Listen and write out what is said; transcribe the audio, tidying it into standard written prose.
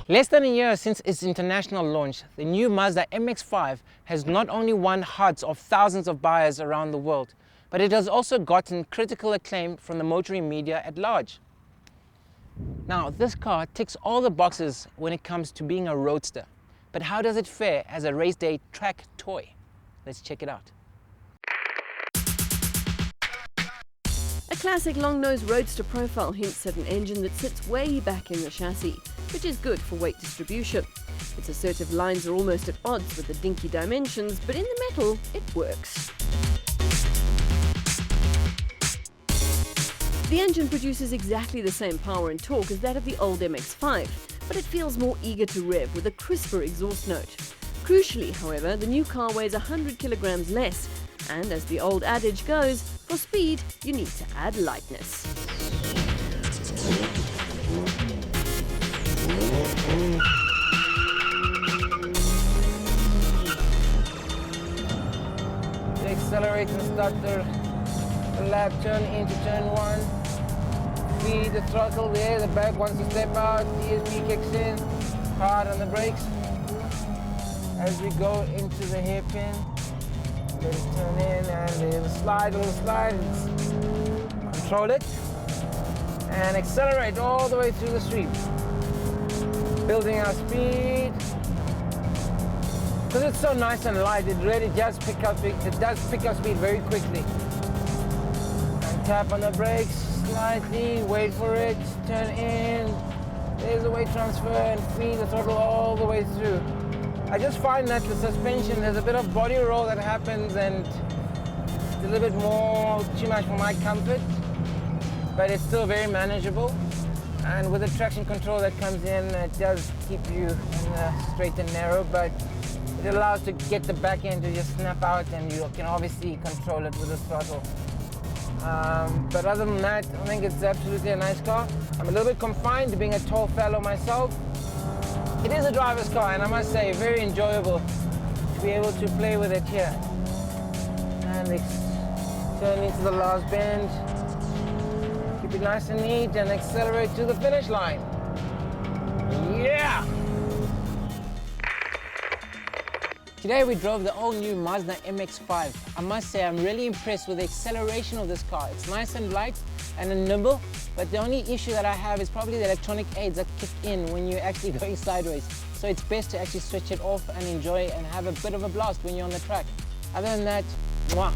Less than a year since its international launch, the new Mazda MX-5 has not only won hearts of thousands of buyers around the world, but it has also gotten critical acclaim from the motoring media at large. Now, this car ticks all the boxes when it comes to being a roadster, but how does it fare as a race day track toy? Let's check it out. A classic long-nose roadster profile hints at an engine that sits way back in the chassis, which is good for weight distribution. Its assertive lines are almost at odds with the dinky dimensions, but in the metal, it works. The engine produces exactly the same power and torque as that of the old MX-5, but it feels more eager to rev with a crisper exhaust note. Crucially, however, the new car weighs 100 kilograms less, and as the old adage goes, for speed, you need to add lightness. The accelerate and start the lap turn into turn 1. Feed the throttle there, the back wants to step out, ESP kicks in, hard on the brakes. As we go into the hairpin, let it turn in and there's a little slide, control it and accelerate all the way through the street. Building our speed. Because it's so nice and light, it really does pick up speed very quickly. And tap on the brakes slightly, wait for it, turn in, there's a weight transfer and feed the throttle all the way through. I just find that the suspension, there's a bit of body roll that happens and it's a little bit too much for my comfort, but it's still very manageable. And with the traction control that comes in, it does keep you in the straight and narrow, but it allows to get the back end to just snap out and you can obviously control it with the throttle. But other than that, I think it's absolutely a nice car. I'm a little bit confined to being a tall fellow myself. It is a driver's car, and I must say, very enjoyable to be able to play with it here. And turn into the last bend. Keep it nice and neat and accelerate to the finish line. Yeah! Today we drove the all-new Mazda MX-5. I must say I'm really impressed with the acceleration of this car. It's nice and light and nimble, but the only issue that I have is probably the electronic aids that kick in when you're actually going sideways. So it's best to actually switch it off and enjoy and have a bit of a blast when you're on the track. Other than that, mwah.